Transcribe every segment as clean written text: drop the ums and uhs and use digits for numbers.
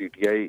PTI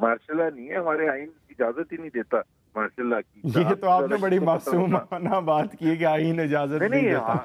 ماشاء اللہ نہیں ہے, ہمارے آئین اجازت ہی نہیں دیتا ماشاء اللہ کی. یہ تو آپ نے بڑی معصومانہ بات کی ہے کہ آئین اجازت نہیں دیتا.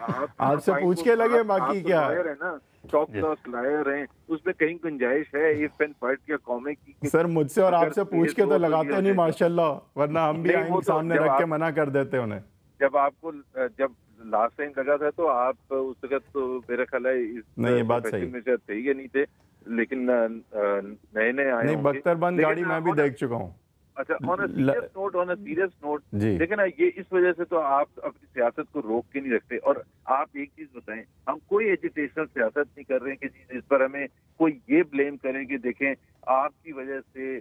آپ سے پوچھ کے لگے باقی کیا ہے نا, ٹاپ کلاس لائر ہیں, اس میں کہیں گنجائش ہے ایف اینڈ فائٹ کیا قومیں کی. سر مجھ سے اور آپ سے پوچھ کے تو لگاتے نہیں ماشاءاللہ, ورنہ ہم بھی آئین سامنے رکھ کے منع کر دیتے انہیں. جب آپ کو جب لاسٹ ٹائم لگا تھا تو آپ اس وقت تو میرا خیال ہے نہیں, یہ بات صحیح میں شاید تھے یا نہیں تھے, لیکن نئے نئے آئے نہیں, بختر بند گاڑی میں بھی دیکھ چکا ہوں. اچھا, آن اے سیریس نوٹ لیکن یہ اس وجہ سے تو آپ اپنی سیاست کو روک کے نہیں رکھتے. اور آپ ایک چیز بتائیں, ہم کوئی ایجوٹیشنل سیاست نہیں کر رہے ہیں کہ اس پر ہمیں کوئی یہ بلیم کریں کہ دیکھیں آپ کی وجہ سے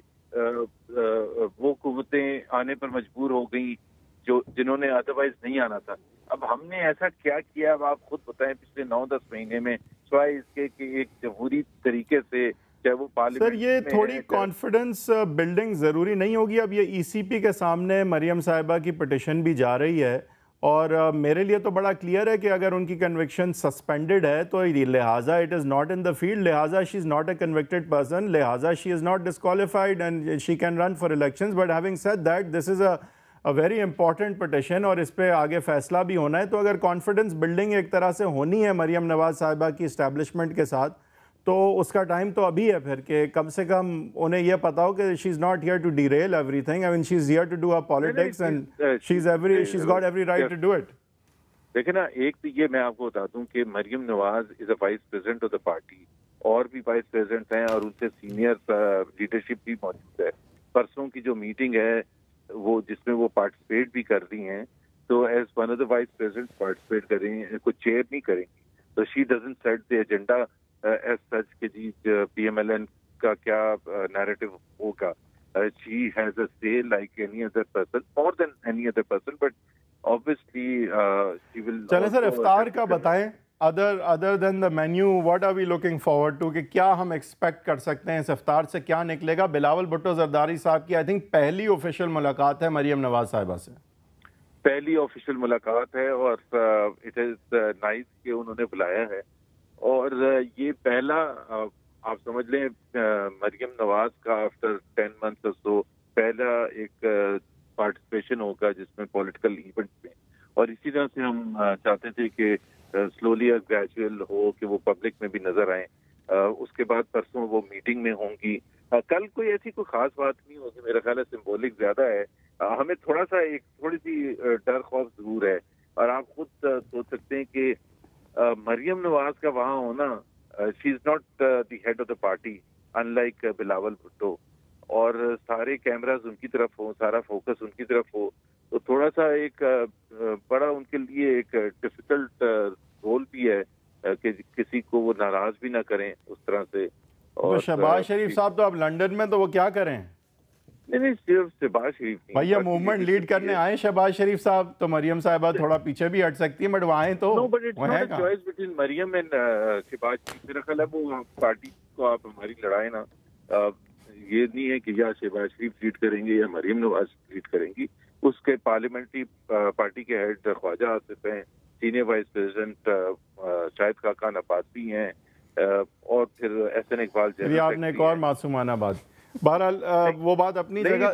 وہ قوتیں آنے پر مجبور ہو گئیں جنہوں نے ادروائز نہیں آنا تھا. اب ہم نے ایسا کیا کیا, اب آپ خود بتائیں پچھلے 9-10 مہینے میں, سوائے اس کے کہ ایک جمہوری طریقے سے چاہے وہ پارلیمنٹ. سر یہ تھوڑی کانفیڈنس بلڈنگ ضروری نہیں ہوگی. اب یہ ای سی پی کے سامنے مریم صاحبہ کی پٹیشن بھی جا رہی ہے, اور میرے لیے تو بڑا کلیئر ہے کہ اگر ان کی کنوکشن سسپینڈڈ ہے تو لہٰذا it is not in the field, لہٰذا she is not a convicted person, لہٰذا she is not disqualified and she can run for elections. But having said that this is a very important petition, اور اس پہ آگے فیصلہ بھی ہونا ہے. تو اگر کانفیڈنس بلڈنگ ایک طرح سے ہونی ہے مریم نواز صاحبہ کی اسٹیبلشمنٹ کے ساتھ, تو اس کا ٹائم تو ابھی ہے پھر, کہ کم سے کم انہیں یہ پتا ہو کہ she is not here to derail everything. I mean she is here to do a politics and she is got every right to do it. دیکھیں نا, ایک تو یہ میں آپ کو بتا دوں کہ Maryam Nawaz is a vice president of the party, اور بھی وائس پریزیڈنٹ ہیں اور ان سے سینئر لیڈرشپ بھی موجود ہے. پرسوں کی جو میٹنگ ہے وہ جس میں وہ پارٹیسپیٹ بھی کر رہی ہیں, تو as one of the vice president participate کر رہی ہیں, کوئی چیئر نہیں کریں گی. تو she doesn't set the agenda as such کہ جی پی ایم ایل این کا کیا نیریٹو ہوگا. She has a say like any other person, more than any other person, but obviously she will. چلیں سر افطار کا بتائیں, other than the menu what are we looking forward to, کہ کیا ہم ایکسپیکٹ کر سکتے ہیں اس افطار سے, کیا نکلے گا؟ بلاول بھٹو زرداری صاحب کی آئی تھنک پہلی آفیشیل ملاقات ہے مریم نواز صاحبہ سے, پہلی آفیشیل ملاقات ہے, اور اٹ از نائس کہ انہوں نے بلایا ہے. اور یہ پہلا آپ سمجھ لیں مریم نواز کا آفٹر 10 months or so پہلا ایک پارٹیسپیشن ہوگا جس میں پولیٹیکل ایونٹ میں, اور اسی طرح سے ہم چاہتے تھے کہ سلولی اور گریجویل ہو کہ وہ پبلک میں بھی نظر آئیں. اس کے بعد پرسوں وہ میٹنگ میں ہوں گی. کل کوئی ایسی کوئی خاص بات نہیں ہوگی, میرا خیال ہے سمبولک زیادہ ہے. ہمیں تھوڑا سا ایک تھوڑی سی ڈر خوف ضرور ہے, اور آپ خود سوچ سکتے ہیں کہ مریم نواز کا وہاں ہونا, she is not the head of the party in like Bilawal Bhutto, اور سارے کیمراز ان کی طرف ہوں, سارا فوکس ان کی طرف ہو, تو تھوڑا سا ایک بڑا ان کے لیے ایک ڈیفیکلٹ رول بھی ہے کہ کسی کو وہ ناراض بھی نہ کریں اس طرح سے. اور شہباز شریف صاحب تو اب لنڈن میں, تو وہ کیا کریں؟ نہیں صرف شہباز شریف نہیں, بھیا موومنٹ لیڈ کرنے آئے شہباز شریف صاحب, تو مریم صاحبہ تھوڑا پیچھے بھی ہٹ سکتی ہیں, بٹ وہ آئیں تو وہ ہے کہاں. Choice between Maryam and Shahbaz Sharif, میرا خیال ہے وہ پارٹی کو آپ ہماری لڑائیں نا, یہ نہیں ہے کہ یا شہباز شریف لیڈ کریں گے یا مریم نواز لیڈ کریں گی. اس کے پارلیمنٹری پارٹی کے ہیڈ خواجہ آصف ہیں, سینئر وائس پریزیڈنٹ شاہد خاقان عباسی ہیں, اور پھر احسن اقبال جنرل. آپ نے ایک اور معصومانہ بات, بہرحال وہ بات اپنی جگہ,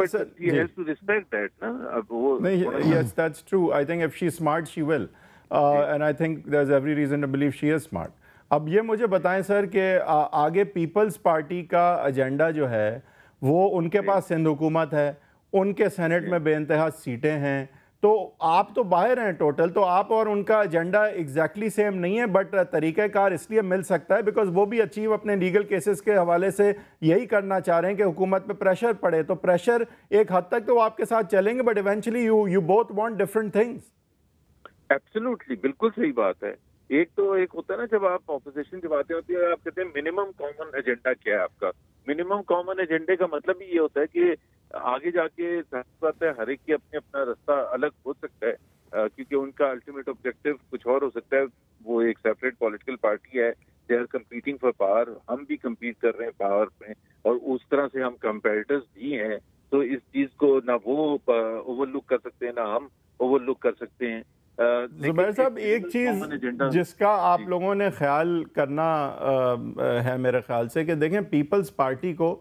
yes that's true, I think if she's smart she will, and I think there's every reason to believe she is smart. اب یہ مجھے بتائیں سر کہ آگے پیپلز پارٹی کا ایجنڈا جو ہے وہ ان کے پاس سندھ حکومت ہے, ان کے سینٹ میں بے انتہا سیٹیں ہیں, تو آپ تو باہر ہیں ٹوٹل, تو آپ اور ان کا ایجنڈا ایگزیکٹلی سیم نہیں ہے, بٹ طریقہ کار اس لیے مل سکتا ہے بیکاز وہ بھی اچیو اپنے لیگل کیسز کے حوالے سے یہی کرنا چاہ رہے ہیں کہ حکومت پہ پریشر پڑے. تو پریشر ایک حد تک تو وہ آپ کے ساتھ چلیں گے, but eventually you both want different things. Absolutely, بالکل صحیح بات ہے. ایک ہوتا ہے نا, جب آپ اپوزیشن کی باتیں ہوتی ہیں آپ کہتے ہیں منیمم کامن ایجنڈا کیا ہے آپ کا. منیمم کامن ایجنڈے کا مطلب ہی یہ ہوتا ہے کہ آگے جا کے بات ہے ہر ایک کی اپنا راستہ الگ ہو سکتا ہے, کیونکہ ان کا الٹیمیٹ آبجیکٹو کچھ اور ہو سکتا ہے. وہ ایک سیپریٹ پولیٹیکل پارٹی ہے, they are competing for power, ہم بھی کمپیٹ کر رہے ہیں پاور میں, اور اس طرح سے ہم کمپیٹیٹرز بھی ہیں. تو اس چیز کو نہ وہ اوور لک کر سکتے ہیں نہ ہم اوور لک کر سکتے ہیں. زبیر صاحب, ایک چیز جس کا آپ لوگوں نے خیال کرنا ہے میرے خیال سے, کہ دیکھیں پیپلز پارٹی کو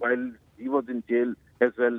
while he was in jail as well,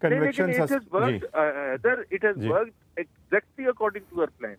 conviction it has worked exactly according to our plan.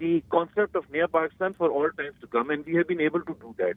the concept of Naya Pakistan for all times to come and we have been able to do that.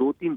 2-3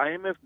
IMF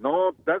9-10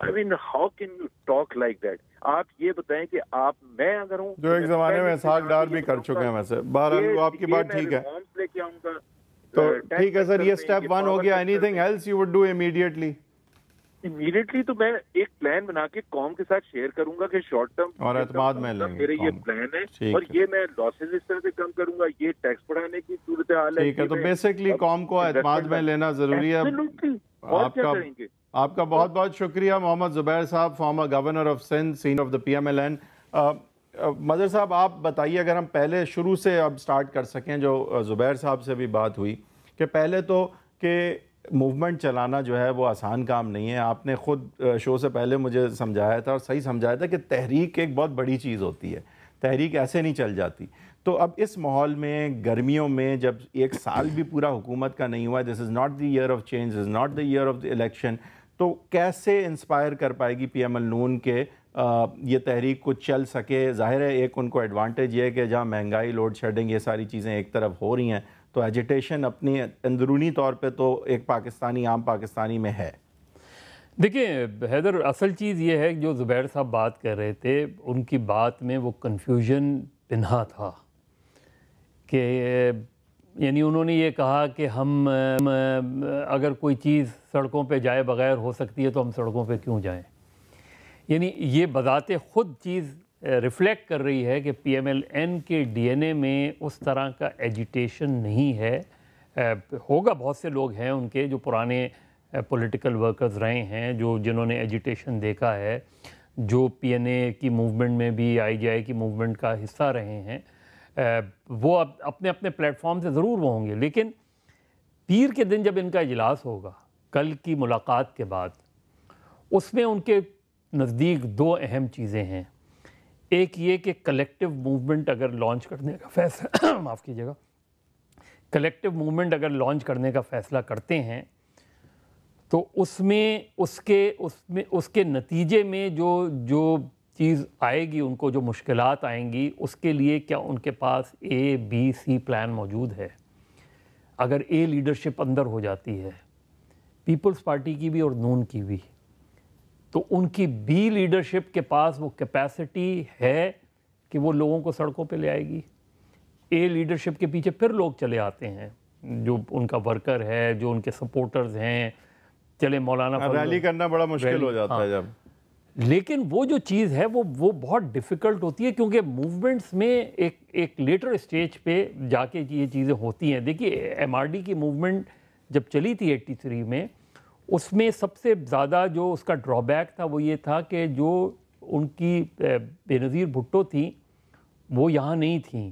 I mean, how can you talk like that? آپ یہ بتائیں کہ میں اگر ہوں جو ایک زمانے میں اسحاق ڈار بھی کر چکے ہیں ویسے. بہرحال وہ آپ کی بات ٹھیک ہے. لے کے آؤں گا تو ٹھیک ہے سر, یہ اسٹیپ 1 ہو گیا. Anything else you would do immediately? Immediately تو میں ایک پلان بنا کے قوم کے ساتھ شیئر کروں گا کہ شارٹ ٹرم اور اعتماد میں لیں گے. میرے یہ پلان ہے اور یہ میں لاسز اس طرح سے کم کروں گا, یہ ٹیکس بڑھانے کی صورتحال ہے. ٹھیک ہے, تو بیسکلی قوم کو اعتماد میں لینا ضروری ہے. آپ کا بہت بہت شکریہ محمد زبیر صاحب, former governor of Sindh, senior of the PMLN. Mazhar صاحب آپ بتائیے, اگر ہم پہلے شروع سے اب سٹارٹ کر سکیں, جو زبیر صاحب سے بھی بات ہوئی کہ پہلے تو کہ موومنٹ چلانا جو ہے وہ آسان کام نہیں ہے. آپ نے خود شو سے پہلے مجھے سمجھایا تھا اور صحیح سمجھایا تھا کہ تحریک ایک بہت بڑی چیز ہوتی ہے, تحریک ایسے نہیں چل جاتی. تو اب اس ماحول میں گرمیوں میں جب ایک سال بھی پورا حکومت کا نہیں ہوا, this is not the year of change, this is not the year of the election, تو کیسے انسپائر کر پائے گی PML نون کے یہ تحریک کو چل سکے؟ ظاہر ہے ایک ان کو ایڈوانٹیج یہ ہے کہ جہاں مہنگائی, لوڈ شیڈنگ, یہ ساری چیزیں ایک طرف ہو رہی ہیں تو ایجیٹیشن اپنی اندرونی طور پہ تو ایک پاکستانی, عام پاکستانی میں ہے. دیکھیں حیدر, اصل چیز یہ ہے جو زبیر صاحب بات کر رہے تھے, ان کی بات میں وہ کنفیوژن پنہا تھا کہ یعنی انہوں نے یہ کہا کہ ہم اگر کوئی چیز سڑکوں پہ جائے بغیر ہو سکتی ہے تو ہم سڑکوں پہ کیوں جائیں. یعنی یہ بذات خود چیز ریفلیکٹ کر رہی ہے کہ PMLN کے DNA میں اس طرح کا ایجیٹیشن نہیں ہے. ہوگا, بہت سے لوگ ہیں ان کے جو پرانے پولیٹیکل ورکرز رہے ہیں, جنہوں نے ایجیٹیشن دیکھا ہے, جو PNA کی موومنٹ میں بھی, IJI کی موومنٹ کا حصہ رہے ہیں, وہ اپنے اپنے پلیٹ فارم سے ضرور وہ ہوں گے. لیکن پیر کے دن جب ان کا اجلاس ہوگا, کل کی ملاقات کے بعد, اس میں ان کے نزدیک 2 اہم چیزیں ہیں. ایک یہ کہ کلیکٹیو موومنٹ اگر لانچ کرنے کا فیصلہ معاف کیجیے گا, کلیکٹیو موومنٹ اگر لانچ کرنے کا فیصلہ کرتے ہیں تو اس میں اس کے نتیجے میں جو چیز آئے گی, ان کو جو مشکلات آئیں گی, اس کے لیے کیا ان کے پاس ABC پلان موجود ہے. اگر لیڈرشپ اندر ہو جاتی ہے, پیپلز پارٹی کی بھی اور نون کی بھی, تو ان کی B لیڈرشپ کے پاس وہ کیپیسٹی ہے کہ وہ لوگوں کو سڑکوں پہ لے آئے گی. لیڈرشپ کے پیچھے پھر لوگ چلے آتے ہیں, جو ان کا ورکر ہے, جو ان کے سپورٹرز ہیں, چلے مولانا ریلی کرنا بڑا مشکل ہو جاتا ہے جب. لیکن وہ جو چیز ہے وہ بہت ڈیفیکلٹ ہوتی ہے, کیونکہ موومنٹس میں ایک لیٹر اسٹیج پہ جا کے یہ چیزیں ہوتی ہیں. دیکھیے MRD کی موومنٹ جب چلی تھی 83 میں, اس میں سب سے زیادہ جو اس کا ڈرا بیک تھا وہ یہ تھا کہ جو ان کی بے نظیر بھٹو تھیں وہ یہاں نہیں تھیں,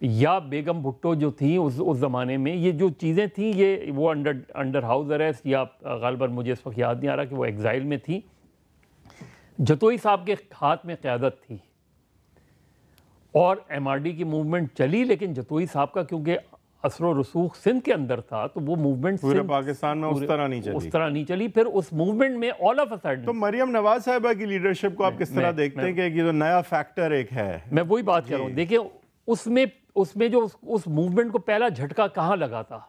یا بیگم بھٹو جو تھیں اس زمانے میں, یہ جو چیزیں تھیں یہ وہ انڈر ہاؤس اریسٹ, یا غالباً مجھے اس وقت یاد نہیں آ رہا کہ وہ ایگزائل میں تھیں. جتوئی صاحب کے ہاتھ میں قیادت تھی اور MRD کی موومنٹ چلی, لیکن جتوئی صاحب کا کیونکہ اثر و رسوخ سندھ کے اندر تھا تو وہ موومنٹ پورے پاکستان میں اس طرح نہیں چلی. پھر اس موومنٹ میں آل آف اے سڈن. تو مریم نواز صاحبہ کی لیڈرشپ کو آپ کس طرح دیکھتے ہیں کہ یہ جو نیا فیکٹر ایک ہے؟ میں وہی بات کر رہا ہوں. دیکھیں اس میں جو اس موومنٹ کو پہلا جھٹکا کہاں لگا تھا,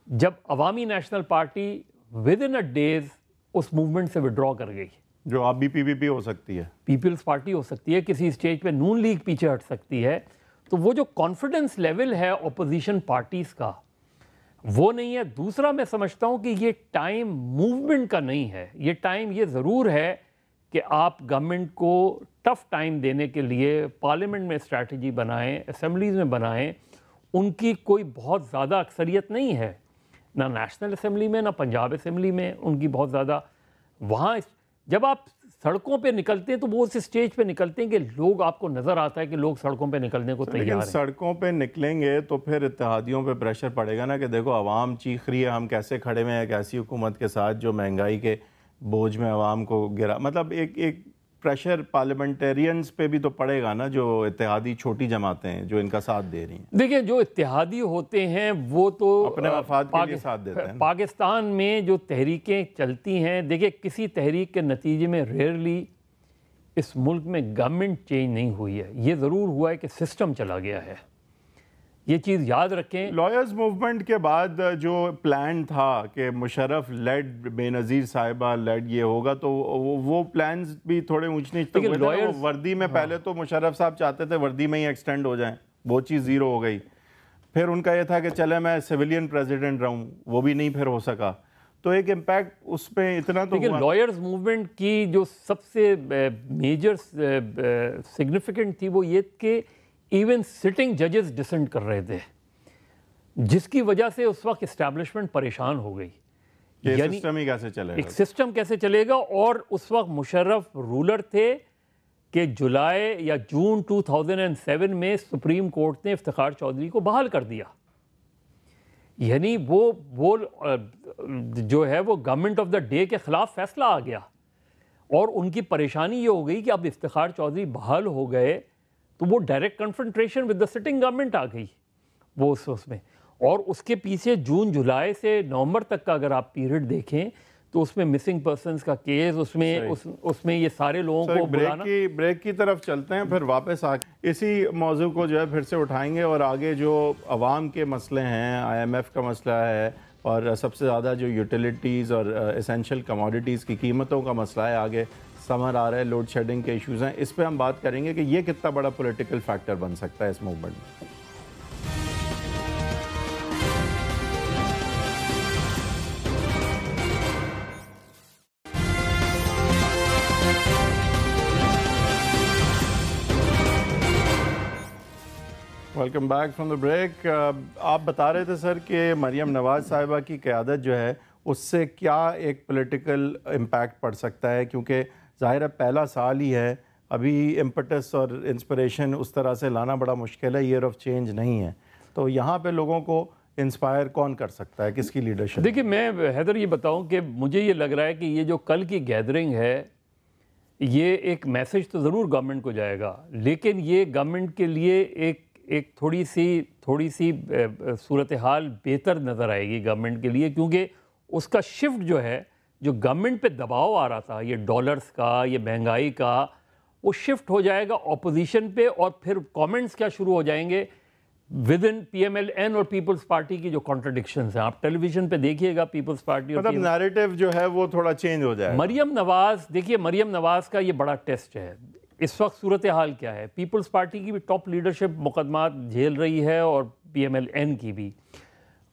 جب Awami National Party within a days اس موومنٹ سے وڈرا کر گئی. جو آپ بھی PPP ہو سکتی ہے, پیپلز پارٹی ہو سکتی ہے, کسی اسٹیج پہ نون لیگ پیچھے ہٹ سکتی ہے, تو وہ جو کانفیڈنس لیول ہے اپوزیشن پارٹیز کا وہ نہیں ہے. دوسرا میں سمجھتا ہوں کہ یہ ٹائم موومنٹ کا نہیں ہے, یہ ٹائم یہ ضرور ہے کہ آپ گورنمنٹ کو ٹف ٹائم دینے کے لیے پارلیمنٹ میں اسٹریٹجی بنائیں, اسمبلیز میں بنائیں. ان کی کوئی بہت زیادہ اکثریت نہیں ہے, نہ نیشنل اسمبلی میں نہ پنجاب اسمبلی میں ان کی بہت زیادہ. وہاں جب آپ سڑکوں پہ نکلتے ہیں تو وہ اس اسٹیج پہ نکلتے ہیں کہ لوگ, آپ کو نظر آتا ہے کہ لوگ سڑکوں پہ نکلنے کو تیار ہیں. لیکن سڑکوں پہ نکلیں گے تو پھر اتحادیوں پہ پریشر پڑے گا نا کہ دیکھو عوام چیخ رہی ہے, ہم کیسے کھڑے ہوئے ہیں ایک ایسی حکومت کے ساتھ جو مہنگائی کے بوجھ میں عوام کو گرا. مطلب ایک پریشر پارلیمنٹیرینز پہ بھی تو پڑے گا نا, جو اتحادی چھوٹی جماعتیں ہیں جو ان کا ساتھ دے رہی ہیں. دیکھیں جو اتحادی ہوتے ہیں وہ تو اپنے مفاد کے لیے ساتھ دیتے ہیں. پاکستان میں جو تحریکیں چلتی ہیں, دیکھیں کسی تحریک کے نتیجے میں ریئرلی اس ملک میں گورنمنٹ چینج نہیں ہوئی ہے. یہ ضرور ہوا ہے کہ سسٹم چلا گیا ہے. یہ چیز یاد رکھیں. لائرز موومنٹ کے بعد جو پلان تھا کہ مشرف لیڈ بے نظیر صاحبہ لیڈ یہ ہوگا، تو وہ پلانز بھی تھوڑے اونچ نیچ تک ہوئے تھے. وردی میں پہلے تو مشرف صاحب چاہتے تھے وردی میں ہی ایکسٹینڈ ہو جائیں، وہ چیز زیرو ہو گئی. پھر ان کا یہ تھا کہ چلے میں سویلین پریزیڈنٹ رہوں، وہ بھی نہیں پھر ہو سکا. تو ایک امپیکٹ اس پہ اتنا تو لیکن لائرز موومنٹ کی جو سب سے میجر سگنیفیکنٹ تھی وہ یہ کہ ایون سٹنگ ججز ڈسنٹ کر رہے تھے، جس کی وجہ سے اس وقت اسٹیبلشمنٹ پریشان ہو گئی. یعنی سسٹم ہی کیسے چلے گا، ایک سسٹم کیسے چلے گا. اور اس وقت مشرف رولر تھے کہ جولائی یا جون 2007 میں سپریم کورٹ نے افتخار چودھری کو بحال کر دیا. یعنی وہ جو ہے وہ گورنمنٹ آف دا ڈے کے خلاف فیصلہ آ گیا، اور ان کی پریشانی یہ ہو گئی کہ اب افتخار چودھری بحال ہو گئے تو وہ direct confrontation with the sitting government آ گئی وہ اس میں. اور اس کے پیچھے جون جولائی سے نومبر تک کا اگر آپ پیریڈ دیکھیں تو اس میں مسنگ پرسنز کا کیس، اس میں یہ سارے لوگوں کو بلانا. بریک کی طرف چلتے ہیں، پھر واپس آ کے اسی موضوع کو جو ہے پھر سے اٹھائیں گے، اور آگے جو عوام کے مسئلے ہیں، IMF کا مسئلہ ہے، اور سب سے زیادہ جو یوٹیلیٹیز اور اسینشل کموڈیٹیز کی قیمتوں کا مسئلہ ہے. آگے سمر آ رہا ہے، لوڈ شیڈنگ کے ایشوز ہیں، اس پہ ہم بات کریں گے کہ یہ کتنا بڑا پولیٹیکل فیکٹر بن سکتا ہے اس موومنٹ میں. Welcome back from the break. آپ بتا رہے تھے سر کہ مریم نواز صاحبہ کی قیادت جو ہے اس سے کیا ایک پولیٹیکل امپیکٹ پڑ سکتا ہے، کیونکہ ظاہر ہے پہلا سال ہی ہے، ابھی امپٹس اور انسپریشن اس طرح سے لانا بڑا مشکل ہے، ایئر آف چینج نہیں ہے. تو یہاں پہ لوگوں کو انسپائر کون کر سکتا ہے، کس کی لیڈرشپ؟ دیکھیں میں حیدر یہ بتاؤں کہ مجھے یہ لگ رہا ہے کہ یہ جو کل کی گیدرنگ ہے یہ ایک میسج تو ضرور گورنمنٹ کو جائے گا، لیکن یہ گورنمنٹ کے لیے ایک تھوڑی سی صورتحال بہتر نظر آئے گی گورنمنٹ کے لیے، کیونکہ اس کا شفٹ جو ہے، جو گورنمنٹ پہ دباؤ آ رہا تھا یہ ڈالرز کا، یہ مہنگائی کا، وہ شفٹ ہو جائے گا اپوزیشن پہ. اور پھر کامنٹس کیا شروع ہو جائیں گے ود ان PMLN اور پیپلز پارٹی کی جو کانٹرڈکشنز ہیں. آپ ٹیلی ویژن پہ دیکھیے گا پیپلز پارٹی، مطلب نیریٹو جو ہے وہ تھوڑا چینج ہو جائے. مریم نواز، دیکھیے مریم نواز کا یہ بڑا ٹیسٹ ہے. اس وقت صورتحال کیا ہے، پیپلز پارٹی کی بھی ٹاپ لیڈرشپ مقدمات جھیل رہی ہے اور PMLN کی بھی.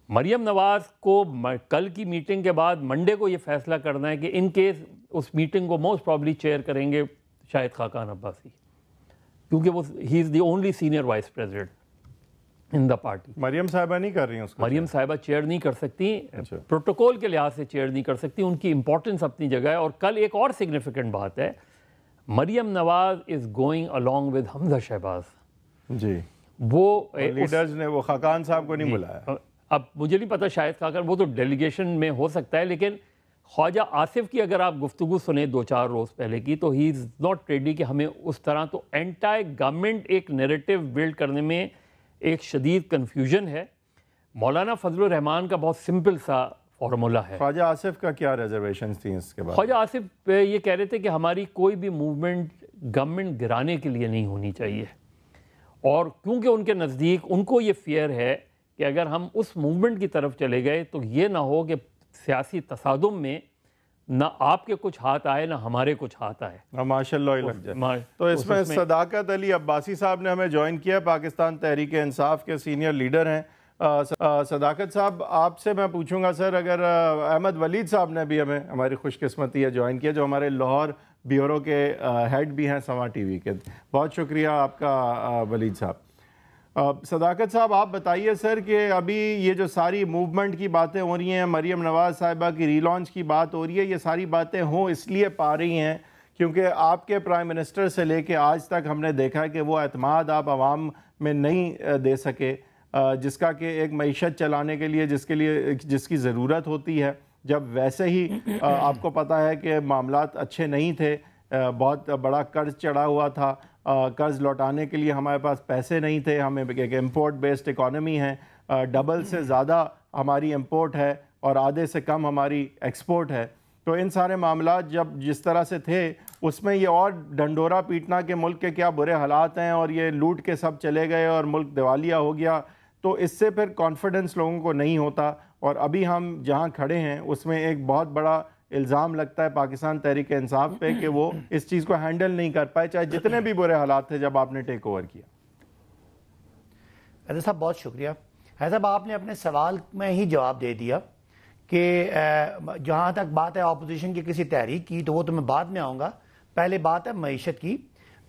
مریم نواز کو کل کی میٹنگ کے بعد منڈے کو یہ فیصلہ کرنا ہے کہ ان کیس اس میٹنگ کو موسٹ پرابلی چیئر کریں گے شاہد خاقان عباسی، کیونکہ وہ ہی is the only senior vice president in the party. Maryam صاحبہ نہیں کر رہی ہیں اس کو، مریم صاحبہ چیئر نہیں کر سکتی، پروٹوکول کے لحاظ سے چیئر نہیں کر سکتی. ان کی امپورٹنس اپنی جگہ ہے. اور کل ایک اور سگنیفیکنٹ بات ہے، مریم Nawaz is going along with حمزہ شہباز. جی وہ لیڈرز نے وہ خاقان صاحب کو نہیں بلایا. اب مجھے نہیں پتا شاید خاقان وہ تو ڈیلیگیشن میں ہو سکتا ہے، لیکن خواجہ آصف کی اگر آپ گفتگو سنیں 2-4 روز پہلے کی تو ہی از ناٹ ریڈی کہ ہمیں اس طرح. تو اینٹائی گورنمنٹ ایک نیریٹو بلڈ کرنے میں ایک شدید کنفیوژن ہے. مولانا فضل الرحمان کا بہت سمپل سا فارمولا ہے. خواجہ آصف کا کیا ریزرویشنز تھیں اس کے بعد؟ خواجہ آصف یہ کہہ رہے تھے کہ ہماری کوئی بھی موومنٹ گورنمنٹ گرانے کے لیے نہیں ہونی چاہیے، اور کیونکہ ان کے نزدیک ان کو یہ فیئر ہے کہ اگر ہم اس موومنٹ کی طرف چلے گئے تو یہ نہ ہو کہ سیاسی تصادم میں نہ آپ کے کچھ ہاتھ آئے نہ ہمارے کچھ ہاتھ آئے. ماشاء اللہ لگ جائے. تو اس میں صداقت علی عباسی صاحب نے ہمیں جوائن کیا، پاکستان تحریک انصاف کے سینئر لیڈر ہیں. صداقت صاحب آپ سے میں پوچھوں گا سر، اگر احمد ولید صاحب نے بھی ہماری خوش قسمتی ہے جوائن کیا، جو ہمارے لاہور بیورو کے ہیڈ بھی ہیں سما ٹی وی کے. بہت شکریہ آپ کا ولید صاحب. صداقت صاحب آپ بتائیے سر کہ ابھی یہ جو ساری موومنٹ کی باتیں ہو رہی ہیں، مریم نواز صاحبہ کی ری لانچ کی بات ہو رہی ہے، یہ ساری باتیں ہوں اس لیے پا رہی ہیں کیونکہ آپ کے پرائم منسٹر سے لے کے آج تک ہم نے دیکھا کہ وہ اعتماد آپ عوام میں نہیں دے سکے، جس کا کہ ایک معیشت چلانے کے لیے جس کی ضرورت ہوتی ہے. جب ویسے ہی آپ کو پتہ ہے کہ معاملات اچھے نہیں تھے، بہت بڑا قرض چڑھا ہوا تھا، قرض لوٹانے کے لیے ہمارے پاس پیسے نہیں تھے، ہمیں ایک امپورٹ بیسڈ اکانومی ہے، ڈبل سے زیادہ ہماری امپورٹ ہے اور آدھے سے کم ہماری ایکسپورٹ ہے. تو ان سارے معاملات جب جس طرح سے تھے اس میں یہ اور ڈنڈورا پیٹنا کہ ملک کے کیا برے حالات ہیں اور یہ لوٹ کے سب چلے گئے اور ملک دیوالیہ ہو گیا، تو اس سے پھر کانفیڈنس لوگوں کو نہیں ہوتا. اور ابھی ہم جہاں کھڑے ہیں اس میں ایک بہت بڑا الزام لگتا ہے پاکستان تحریک انصاف پہ کہ وہ اس چیز کو ہینڈل نہیں کر پائے, چاہے جتنے بھی برے حالات تھے جب آپ نے ٹیک اوور کیا. حیدر صاحب بہت شکریہ. حیدر صاحب آپ نے اپنے سوال میں ہی جواب دے دیا کہ جہاں تک بات ہے اپوزیشن کی کسی تحریک کی تو وہ تو میں بعد میں آؤں گا. پہلے بات ہے معیشت کی.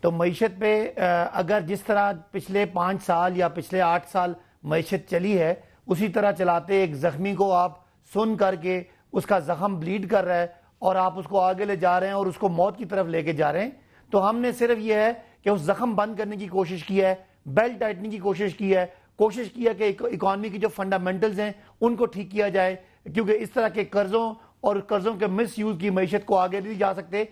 تو معیشت پہ اگر جس طرح پچھلے 5 سال یا پچھلے 8 سال معیشت چلی ہے اسی طرح چلاتے ایک زخمی کو آپ سن کر کے اس کا زخم بلیڈ کر رہا ہے اور آپ اس کو آگے لے جا رہے ہیں اور اس کو موت کی طرف لے کے جا رہے ہیں, تو ہم نے صرف یہ ہے کہ اس زخم بند کرنے کی کوشش کی ہے, بیلٹ ٹائٹنگ کی کوشش کی ہے کہ اکانومی کی جو فنڈامنٹلز ہیں ان کو ٹھیک کیا جائے, کیونکہ اس طرح کے قرضوں اور قرضوں کے مس یوز کی معیشت کو آگے نہیں جا سکتے.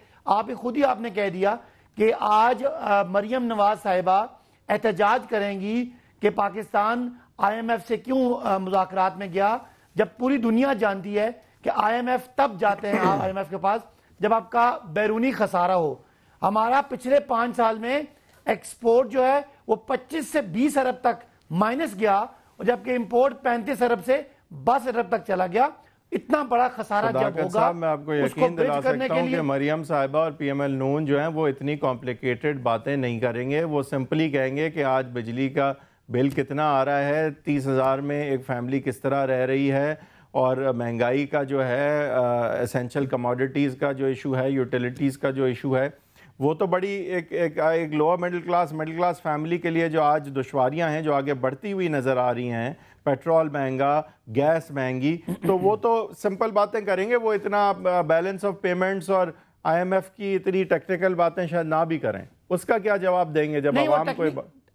خود ہی آپ نے کہہ دیا کہ آج مریم نواز صاحبہ احتجاج کریں گی کہ پاکستان آئی ایم ایف سے کیوں مذاکرات میں گیا, جب پوری دنیا جانتی ہے کہ آئی ایم ایف تب جاتے ہیں آئی ایم ایف کے پاس جب آپ کا بیرونی خسارہ ہو. ہمارا پچھلے 5 سال میں ایکسپورٹ جو ہے وہ 25 سے 20 ارب تک مائنس گیا, اور جبکہ امپورٹ 35 ارب سے 22 ارب تک چلا گیا. اتنا بڑا خسارہ جب ہوگا میں آپ کو یقین دلا سکتا ہوں کہ مریم صاحبہ اور پی ایم ایل نون جو ہیں وہ اتنی کمپلیکیٹڈ باتیں نہیں کریں گے. وہ سمپلی کہیں گے کہ آج بجلی کا بل کتنا آ رہا ہے, 30,000 میں ایک فیملی کس طرح رہ رہی ہے, اور مہنگائی کا جو ہے اسینشل کموڈیٹیز کا جو ایشو ہے, یوٹیلیٹیز کا جو ایشو ہے, وہ تو بڑی ایک لوور مڈل کلاس فیملی کے لیے جو آج دشواریاں ہیں جو آگے بڑھتی ہوئی نظر آ رہی ہیں, پیٹرول مہنگا, گیس مہنگی, تو وہ تو سمپل باتیں کریں گے. وہ اتنا بیلنس آف پیمنٹس اور آئی ایم ایف کی اتنی ٹیکنیکل باتیں شاید نہ بھی کریں. اس کا کیا جواب دیں گے جب عوام کو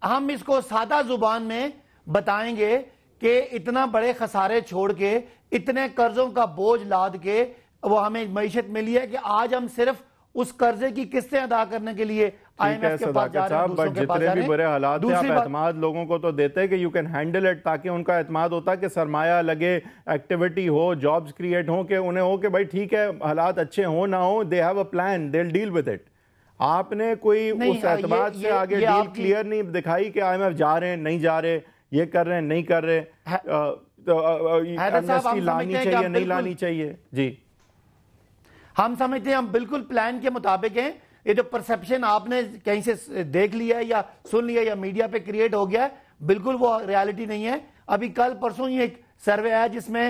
ہم اس کو سادہ زبان میں بتائیں گے کہ اتنا بڑے خسارے چھوڑ کے اتنے قرضوں کا بوجھ لاد کے وہ ہمیں معیشت ملی ہے کہ آج ہم صرف اس قرضے کی قسطیں ادا کرنے کے لیے آئی ایم ایف کے پاس جا رہے ہیں, دوسروں کے پاس جا رہے ہیں. جتنے بھی برے حالات ہیں آپ اعتماد لوگوں کو تو دیتے ہیں کہ یو کین ہینڈل اٹ, تاکہ ان کا اعتماد ہوتا کہ سرمایہ لگے, ایکٹیویٹی ہو, جابز کریٹ ہوں, کہ انہیں ہو کہ بھائی ٹھیک ہے حالات اچھے ہوں نہ ہوں, they have a plan, they will deal with it. آپ نے کوئی اس اعتماد سے آگے ڈیل کلیئر نہیں دکھائی کہ آئی ایم ایف جا رہے ہیں نہیں جا رہے, یہ کر رہے ہیں نہیں کر رہے, ایمنسٹی لانی چاہیے نہیں لانی چاہیے. جی ہم سمجھتے ہیں ہم بالکل پلان کے مطابق ہیں. یہ جو پرسپشن آپ نے کہیں سے دیکھ لیا ہے یا سن لیا یا میڈیا پہ کریٹ ہو گیا ہے, بالکل وہ ریالٹی نہیں ہے. ابھی کل پرسوں ہی ایک سروے آیا جس میں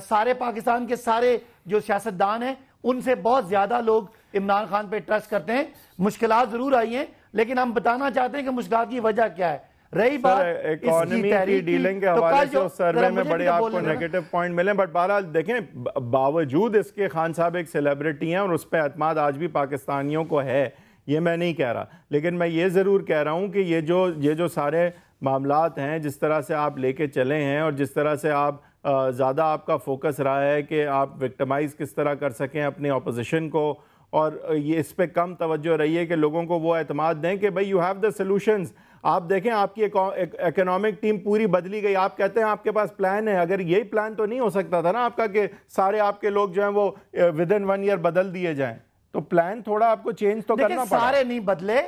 سارے پاکستان کے سارے جو سیاستدان ہیں ان سے بہت زیادہ لوگ عمران خان پہ ٹرسٹ کرتے ہیں. مشکلات ضرور آئی ہیں لیکن ہم بتانا چاہتے ہیں کہ مشکلات کی وجہ کیا ہے. رہی بات اکانومی کی ڈیلنگ کے حوالے سے اس سروے میں بڑے آپ کو نیگیٹو پوائنٹ ملیں, بٹ بہرحال دیکھیں باوجود اس کے خان صاحب ایک سیلیبریٹی ہیں اور اس پہ اعتماد آج بھی پاکستانیوں کو ہے, یہ میں نہیں کہہ رہا, لیکن میں یہ ضرور کہہ رہا ہوں کہ یہ جو سارے معاملات ہیں جس طرح سے آپ لے کے چلے ہیں اور جس طرح سے آپ زیادہ آپ کا فوکس رہا ہے کہ آپ وکٹمائز کس طرح کر سکیں اپنی اپوزیشن کو, اور یہ اس پہ کم توجہ رہی ہے کہ لوگوں کو وہ اعتماد دیں کہ بھئی یو ہیو دا سولوشنز. آپ دیکھیں آپ کی اکنامک ٹیم پوری بدلی گئی, آپ کہتے ہیں آپ کے پاس پلان ہے, اگر یہی پلان تو نہیں ہو سکتا تھا نا آپ کا کہ سارے آپ کے لوگ جو ہیں وہ ودن 1 ایئر بدل دیے جائیں, تو پلان تھوڑا آپ کو چینج تو کرنا پڑا. سارے نہیں بدلے,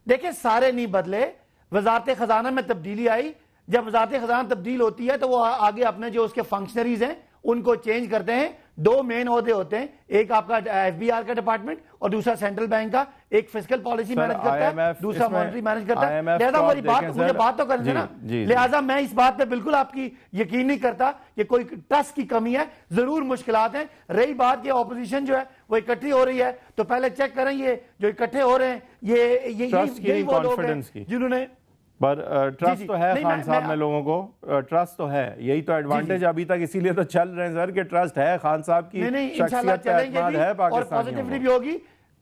دیکھیں سارے نہیں بدلے. وزارت خزانہ میں تبدیلی آئی, جب وزارت خزانہ تبدیل ہوتی ہے تو وہ آگے اپنے جو اس کے فنکشنریز ہیں ان کو چینج کرتے ہیں. 2 مین عہدے ہوتے ہیں, ایک آپ کا ایف بی آر کا ڈپارٹمنٹ اور دوسرا سینٹرل بینک کا. ایک فسکل پالیسی مینج کرتا ہے, دوسرا مانیٹری مینج کرتا ہے. لہذا ہماری مجھے بات تو کرنے نا, لہذا میں اس بات پہ بالکل آپ کی یقین نہیں کرتا کہ کوئی ٹرسٹ کی کمی ہے. ضرور مشکلات ہیں. رہی بات کہ اپوزیشن جو ہے وہ اکٹھی ہو رہی ہے, تو پہلے چیک کریں یہ جو اکٹھے ہو رہے ہیں یہی وہ لوگ ہیں جنہوں نے پر ٹرسٹ تو ہے خان صاحب میں لوگوں کو, ٹرسٹ تو ہے, یہی تو ایڈوانٹیج ابھی تک اسی لیے تو چل رہے ہیں سر کہ ٹرسٹ ہے خان صاحب کی شخصیت پہ اعتماد ہے پاکستانیوں بھی ہوگی.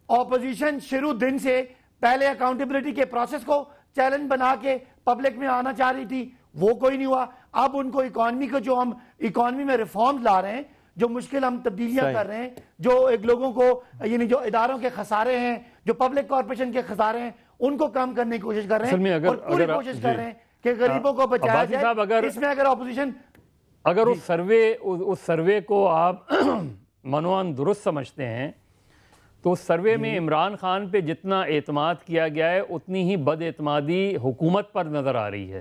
اپوزیشن شروع دن سے پہلے اکاؤنٹیبلٹی کے پروسیس کو چیلنج بنا کے پبلک میں آنا چاہ رہی تھی, وہ کوئی نہیں ہوا. اب ان کو اکانومی کو جو ہم اکانومی میں ریفارمز لا رہے ہیں, جو مشکل ہم تبدیلیاں کر رہے ہیں, جو ایک لوگوں کو یعنی جو اداروں کے خسارے ہیں, جو پبلک کارپوریشن کے خسارے ہیں, ان کو کم کرنے کی کوشش کر رہے ہیں اور پوری کوشش کر رہے ہیں کہ غریبوں کو بچایا جائے. اس میں اگر اپوزیشن اس سروے کو آپ منوان درست سمجھتے ہیں تو اس سروے میں عمران خان پہ جتنا اعتماد کیا گیا ہے اتنی ہی بد اعتمادی حکومت پر نظر آ رہی ہے.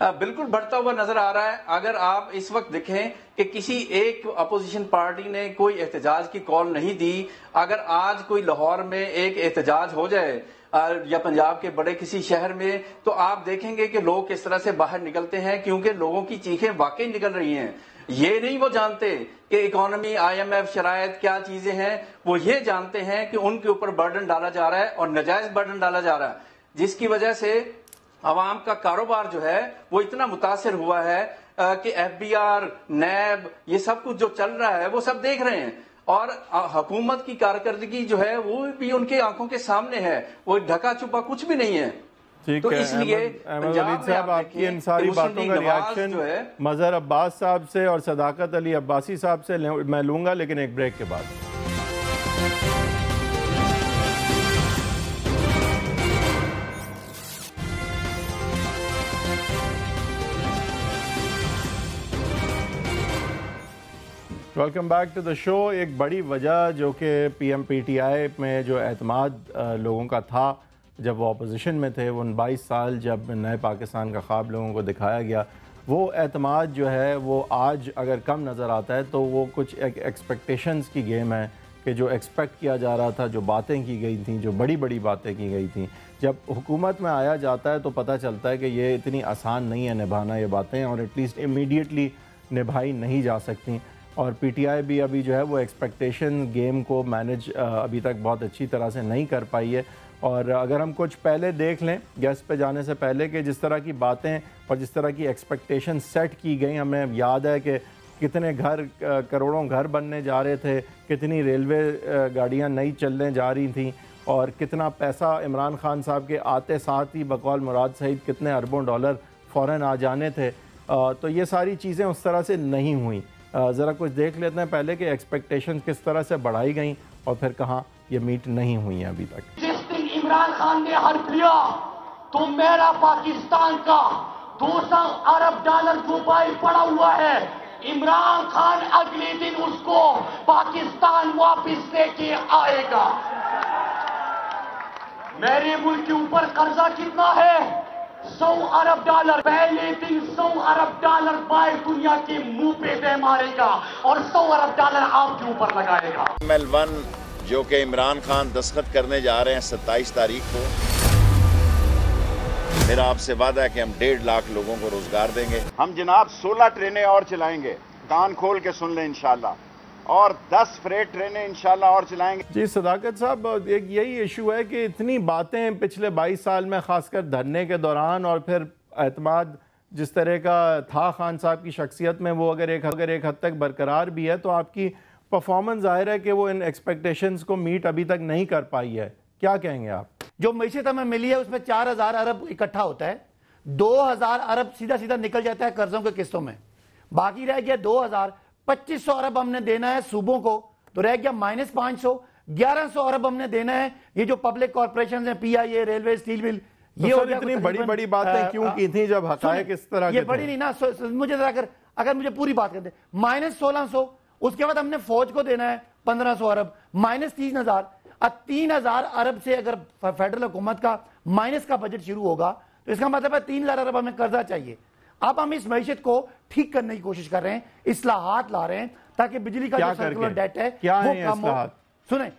بالکل بڑھتا ہوا نظر آ رہا ہے. اگر آپ اس وقت دیکھیں کہ کسی ایک اپوزیشن پارٹی نے کوئی احتجاج کی کال نہیں دی، اگر آج کوئی لاہور میں ایک احتجاج ہو جائے یا پنجاب کے بڑے کسی شہر میں، تو آپ دیکھیں گے کہ لوگ کس طرح سے باہر نکلتے ہیں، کیونکہ لوگوں کی چیخیں واقعی نکل رہی ہیں. یہ نہیں وہ جانتے کہ اکانومی، IMF، شرائط کیا چیزیں ہیں، وہ یہ جانتے ہیں کہ ان کے اوپر برڈن ڈالا جا رہا ہے اور ناجائز برڈن ڈالا جا رہا ہے، جس کی وجہ سے عوام کا کاروبار جو ہے وہ اتنا متاثر ہوا ہے کہ FBR، نیب، یہ سب کچھ جو چل رہا ہے وہ سب دیکھ رہے ہیں، اور حکومت کی کارکردگی جو ہے وہ بھی ان کی آنکھوں کے سامنے ہے، وہ ڈھکا چھپا کچھ بھی نہیں ہے. ٹھیک ہے. احمد ولید صاحب، آپ کی ان ساری باتوں کا ریاکشن مظہر عباس صاحب سے اور صداقت علی عباسی صاحب سے میں لوں گا، لیکن ایک بریک کے بعد. ویلکم بیک ٹو دا شو. ایک بڑی وجہ جو کہ PMPTI میں جو اعتماد لوگوں کا تھا جب وہ اپوزیشن میں تھے، وہ 22 سال جب نئے پاکستان کا خواب لوگوں کو دکھایا گیا، وہ اعتماد جو ہے وہ آج اگر کم نظر آتا ہے تو وہ کچھ ایکسپیکٹیشنز کی گیم ہے کہ جو ایکسپیکٹ کیا جا رہا تھا، جو باتیں کی گئی تھیں، جو بڑی بڑی باتیں کی گئی تھیں، جب حکومت میں آیا جاتا ہے تو پتہ چلتا ہے کہ یہ اتنی آسان نہیں ہے نبھانا یہ باتیں، اور ایٹ لیسٹ امیڈیٹلی نبھائی نہیں جا سکتی. اور PTI بھی ابھی جو ہے وہ ایکسپیکٹیشن گیم کو مینج ابھی تک بہت اچھی طرح سے نہیں کر پائی ہے. اور اگر ہم کچھ پہلے دیکھ لیں گیسٹ پہ جانے سے پہلے کہ جس طرح کی باتیں اور جس طرح کی ایکسپیکٹیشن سیٹ کی گئی، ہمیں یاد ہے کہ کتنے گھر، کروڑوں گھر بننے جا رہے تھے، کتنی ریلوے گاڑیاں نئی چلنے جا رہی تھیں، اور کتنا پیسہ عمران خان صاحب کے آتے ساتھ ہی بقول مراد سعید کتنے اربوں ڈالر فوراً آ جانے تھے. تو یہ ساری چیزیں اس طرح سے نہیں ہوئیں. ذرا کچھ دیکھ لیتے ہیں پہلے کہ ایکسپیکٹیشن کس طرح سے بڑھائی گئیں اور پھر کہاں یہ میٹ نہیں ہوئی ہیں ابھی تک. جس دن عمران خان نے حلف لیا تو میرا پاکستان کا 200 ارب ڈالر دبئی پڑا ہوا ہے، عمران خان اگلے دن اس کو پاکستان واپس لے کے آئے گا. میرے ملک کے اوپر قرضہ کتنا ہے؟ 100 ارب ڈالر. پہلے دن 100 ارب ڈالر باہر دنیا کے منہ پہ دے مارے گا اور 100 ارب ڈالر آپ کے اوپر لگائے گا. ML1 جو کہ عمران خان دستخط کرنے جا رہے ہیں 27 تاریخ کو، میرا آپ سے وعدہ ہے کہ ہم 1.5 لاکھ لوگوں کو روزگار دیں گے. ہم جناب 16 ٹرینیں اور چلائیں گے، کان کھول کے سن لیں انشاءاللہ، اور 10 فریٹ ٹرینیں انشاءاللہ اور چلائیں گے. جی صداقت صاحب، ایک یہی ایشو ہے کہ اتنی باتیں پچھلے 22 سال میں خاص کر دھرنے کے دوران، اور پھر اعتماد جس طرح کا تھا خان صاحب کی شخصیت میں وہ اگر ایک حد تک برقرار بھی ہے، تو آپ کی پرفارمنس ظاہر ہے کہ وہ ان ایکسپیکٹیشنز کو میٹ ابھی تک نہیں کر پائی ہے. کیا کہیں گے آپ؟ جو معیشت ہمیں ملی ہے اس میں 4000 ارب اکٹھا ہوتا ہے، 2000 ارب سیدھا سیدھا نکل جاتا ہے قرضوں کے قسطوں میں، باقی رہ گیا 2500 ارب ہم نے دینا ہے صوبوں کو، تو رہ گیا -500. 1100 ارب ہم نے دینا ہے یہ جو پبلک کارپوریشنز ہیں، PIA، ریلوے، اسٹیل مل. یہ اتنی بڑی بڑی باتیں کیوں کی تھیں جب حقائق اس طرح کے یہ بڑی نہیں نا. مجھے ذرا اگر مجھے پوری بات کرتے -1600. اس کے بعد ہم نے فوج کو دینا ہے 1500 ارب، -3000. اب 3000 ارب سے اگر فیڈرل حکومت کا مائنس کا بجٹ شروع ہوگا تو اس کا مطلب ہے 3000 ارب ہمیں قرضہ چاہیے. اب ہم اس معیشت کو ٹھیک کرنے کی کوشش کر رہے ہیں، اصلاحات لا رہے ہیں تاکہ بجلی کا جو سرکولر ڈیٹ ہے وہ کم ہو. سنیں،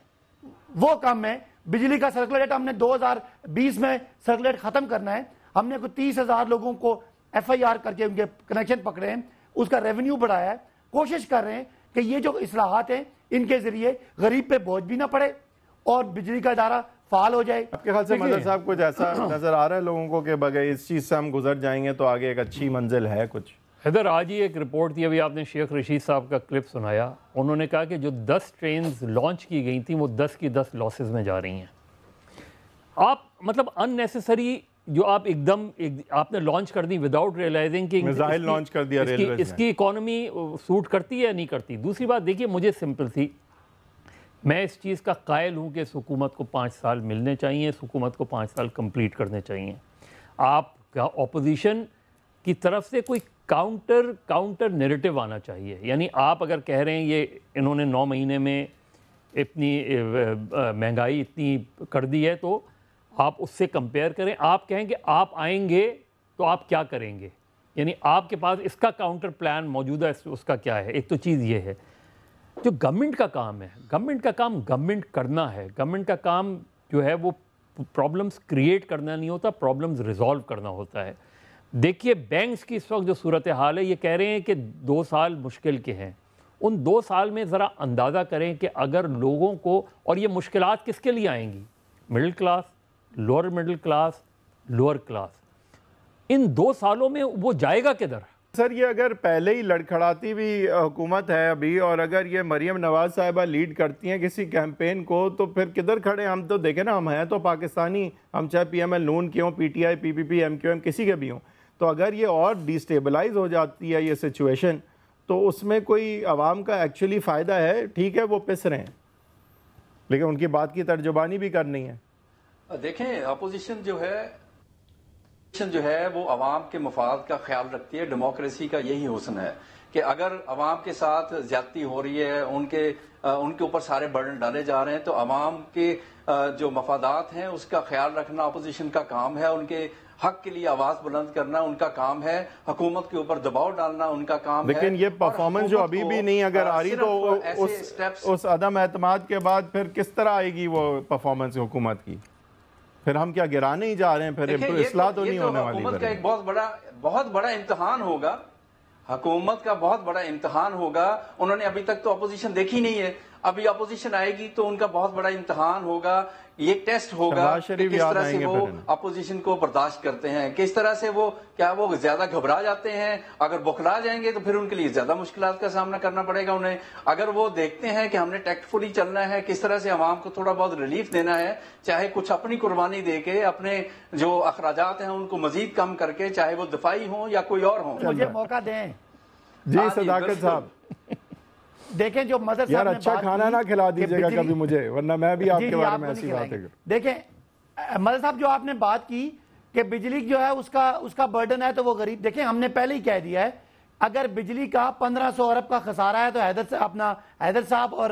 وہ کم ہے. بجلی کا سرکولر ڈیٹ ہم نے 2020 میں سرکولر ڈیٹ ختم کرنا ہے. ہم نے کوئی 30,000 لوگوں کو FIR کر کے ان کے کنیکشن پکڑے ہیں، اس کا ریونیو بڑھایا ہے. کوشش کر رہے ہیں کہ یہ جو اصلاحات ہیں ان کے ذریعے غریب پہ بوجھ بھی نہ پڑے اور بجلی کا ادارہ فعال ہو جائے. آپ کے خیال سے مدر صاحب کچھ ایسا نظر آ رہا ہے لوگوں کو کہ بغیر اس چیز سے ہم گزر جائیں گے تو آگے ایک اچھی منزل ہے کچھ؟ حیدر، آج ہی ایک رپورٹ تھی، ابھی آپ نے شیخ رشید صاحب کا کلپ سنایا، انہوں نے کہا کہ جو 10 ٹرینز لانچ کی گئی تھیں وہ 10 کی 10 لاسز میں جا رہی ہیں. آپ مطلب ان نیسیسری جو آپ ایک دم آپ نے لانچ کر دی وداؤٹ ریئلائزنگ کہ میزائل لانچ کر دیا ریلویز میں، اس کی اکانومی سوٹ کرتی ہے یا نہیں کرتی. دوسری بات دیکھیے، مجھے سمپل تھی، میں اس چیز کا قائل ہوں کہ اس حکومت کو 5 سال ملنے چاہیے، اس حکومت کو 5 سال کمپلیٹ کرنے چاہیے. آپ کا اپوزیشن کی طرف سے کوئی کاؤنٹر نیریٹو آنا چاہیے. یعنی آپ اگر کہہ رہے ہیں یہ انہوں نے 9 مہینے میں اتنی مہنگائی اتنی کر دی ہے تو آپ اس سے کمپیئر کریں. آپ کہیں کہ آپ آئیں گے تو آپ کیا کریں گے. یعنی آپ کے پاس اس کا کاؤنٹر پلان موجودہ اس کا کیا ہے؟ ایک تو چیز یہ ہے جو گورنمنٹ کا کام ہے، گورنمنٹ کا کام گورنمنٹ کرنا ہے. گورنمنٹ کا کام جو ہے وہ پرابلمز کریٹ کرنا نہیں ہوتا، پرابلمز ریزالو کرنا ہوتا ہے. دیکھیے بینکس کی اس وقت جو صورتحال ہے، یہ کہہ رہے ہیں کہ 2 سال مشکل کے ہیں. ان 2 سال میں ذرا اندازہ کریں کہ اگر لوگوں کو، اور یہ مشکلات کس کے لیے آئیں گی؟ Middle class, lower middle class, lower class. ان 2 سالوں میں وہ جائے گا کدھر؟ سر یہ اگر پہلے ہی لڑکھڑاتی ہوئی حکومت ہے ابھی، اور اگر یہ مریم نواز صاحبہ لیڈ کرتی ہیں کسی کیمپین کو، تو پھر کدھر کھڑے؟ ہم تو دیکھیں نا، ہم ہیں تو پاکستانی، ہم چاہے پی ایم ایل نون کے ہوں، P T I, P P P, M Q M, کسی کے بھی ہوں. تو اگر یہ اور ڈیسٹیبلائز ہو جاتی ہے یہ سچویشن، تو اس میں کوئی عوام کا ایکچولی فائدہ ہے؟ ٹھیک ہے وہ پس رہے ہیں، لیکن ان کی بات کی ترجمانی بھی کرنی ہے. دیکھیں اپوزیشن جو ہے وہ عوام کے مفاد کا خیال رکھتی ہے. ڈیموکریسی کا یہی حسن ہے کہ اگر عوام کے ساتھ زیادتی ہو رہی ہے، ان کے اوپر سارے برڈن ڈالے جا رہے ہیں، تو عوام کے جو مفادات ہیں اس کا خیال رکھنا اپوزیشن کا کام ہے. ان کے حق کے لیے آواز بلند کرنا ان کا کام ہے. حکومت کے اوپر دباؤ ڈالنا ان کا کام ہے. لیکن یہ پرفارمنس جو ابھی بھی نہیں اگر آ رہی، تو اس عدم اعتماد کے بعد پھر کس طرح آئے گی وہ پرفارمنس حکومت کی؟ پھر ہم کیا گرانے ہی جا رہے ہیں؟ پھر اصلاح تو نہیں ہونے والی. حکومت کا ایک بہت بڑا امتحان ہوگا، حکومت کا بہت بڑا امتحان ہوگا. انہوں نے ابھی تک تو اپوزیشن دیکھی نہیں ہے، ابھی اپوزیشن آئے گی تو ان کا بہت بڑا امتحان ہوگا. یہ ٹیسٹ ہوگا کہ کس طرح سے وہ اپوزیشن کو برداشت کرتے ہیں، کس طرح سے وہ زیادہ گھبرا جاتے ہیں. اگر بخلا جائیں گے تو پھر ان کے لیے زیادہ مشکلات کا سامنا کرنا پڑے گا انہیں. اگر وہ دیکھتے ہیں کہ ہم نے ٹیکٹفلی چلنا ہے، کس طرح سے عوام کو تھوڑا بہت ریلیف دینا ہے، چاہے کچھ اپنی قربانی دے کے، اپنے جو اخراجات ہیں ان کو مزید کم کر کے، چاہے وہ دفاعی ہوں یا کوئی اور ہوں. مجھے موقع دیں. جی صداقت صاحب، دیکھیں جو مظہر صاحب یار اچھا کھانا نہ کھلا دیجیے گا کبھی مجھے، ورنہ میں بھی آپ کے بارے میں ایسی باتیں کروں. دیکھیں مظہر صاحب جو آپ نے بات کی کہ بجلی جو ہے اس کا برڈن ہے تو وہ غریب. دیکھیں ہم نے پہلے ہی کہہ دیا ہے، اگر بجلی کا 1500 ارب کا خسارہ ہے تو حیدر صاحب اور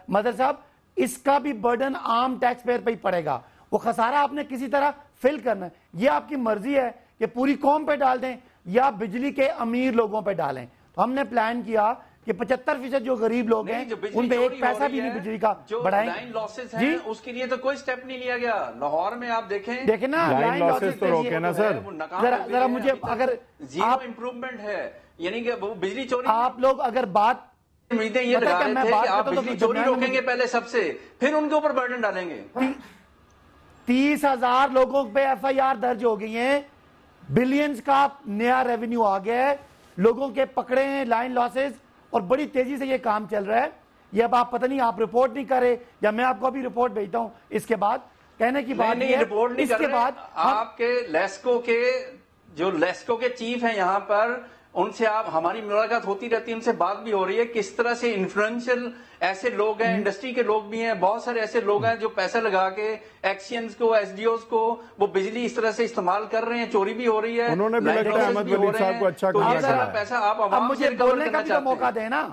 مظہر صاحب اس کا بھی برڈن عام ٹیکس پیئر پہ ہی پڑے گا. وہ خسارہ آپ نے کسی طرح فل کرنا ہے. یہ آپ کی مرضی ہے کہ پوری قوم پہ ڈال دیں یا بجلی کے امیر لوگوں پہ ڈالیں. تو ہم نے پلان کیا کہ 75% جو غریب لوگ ہیں ان پہ 1 پیسہ بھی نہیں بجلی کا بڑھائیں. لائن لاسز ہیں اس کے لیے تو کوئی سٹیپ نہیں لیا گیا. لاہور میں آپ دیکھیں نا لائن لاسز تو روکے نا سر. ذرا مجھے اگر زیرو امپروومنٹ ہے، یعنی کہ وہ بجلی چوری، آپ لوگ اگر بات امیدیں یہ لگا رہے تھے کہ آپ بجلی چوری روکیں گے پہلے سب سے، پھر ان کے اوپر برڈن ڈالیں گے. 30,000 لوگوں پہ FIR درج ہو گئی ہیں، بلینز کا نیا ریونیو آ گیا ہے، لوگوں کے پکڑے ہیں لائن لاسز، اور بڑی تیزی سے یہ کام چل رہا ہے. یہ اب آپ پتہ نہیں آپ رپورٹ نہیں کرے یا میں آپ کو ابھی رپورٹ بھیجتا ہوں. اس کے بعد کہنے کی بات یہ ہے، اس کے بعد آپ کے لیسکو کے چیف ہیں یہاں پر، ان سے آپ ہماری ملاقات ہوتی رہتی ہے، ان سے بات بھی ہو رہی ہے کس طرح سے انفلوئنشل ایسے لوگ ہیں، انڈسٹری کے لوگ بھی ہیں، بہت سارے ایسے لوگ ہیں جو پیسہ لگا کے ایکشنز کو، ایس ڈی اوز کو وہ بجلی اس طرح سے استعمال کر رہے ہیں، چوری بھی ہو رہی ہے. انہوں نے بھی لگتا ہے احمد ولی صاحب کو اچھا کام کیا ہے. پیسہ آپ اب مجھے بولنے کا بھی تو موقع دیں نا.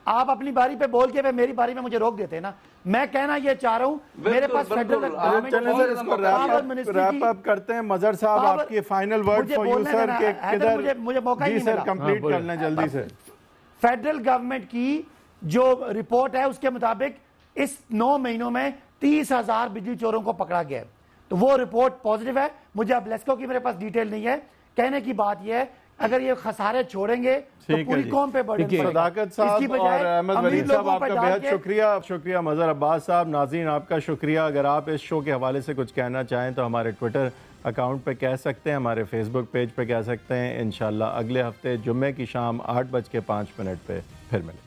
آپ اپنی باری پہ بول کے میری باری میں مجھے روک دیتے نا. میں کہنا یہ چاہ رہا ہوں میرے پاس فیڈرل ریپ اپ کرتے ہیں. مظہر صاحب آپ کی final word for you sir کہ کدھر مجھے موقع ہی نہیں ملا. کمپلیٹ کر لیں جلدی سے. فیڈرل گورنمنٹ کی جو رپورٹ ہے اس کے مطابق اس 9 مہینوں میں 30,000 بجلی چوروں کو پکڑا گیا ہے. تو وہ رپورٹ پازیٹیو ہے. مجھے اب لیسکو کی میرے پاس ڈیٹیل نہیں ہے. کہنے کی بات یہ ہے اگر یہ خسارے چھوڑیں گے تو پوری قوم پہ برڈن پڑے گا. صداقت صاحب اور احمد ولی صاحب آپ کا بہت شکریہ. مظہر عباس صاحب، ناظرین آپ کا شکریہ. اگر آپ اس شو کے حوالے سے کچھ کہنا چاہیں تو ہمارے ٹویٹر اکاؤنٹ پہ کہہ سکتے ہیں، ہمارے فیس بک پیج پہ کہہ سکتے ہیں. انشاءاللہ اگلے ہفتے جمعے کی شام 8:05 پہ پھر ملیں.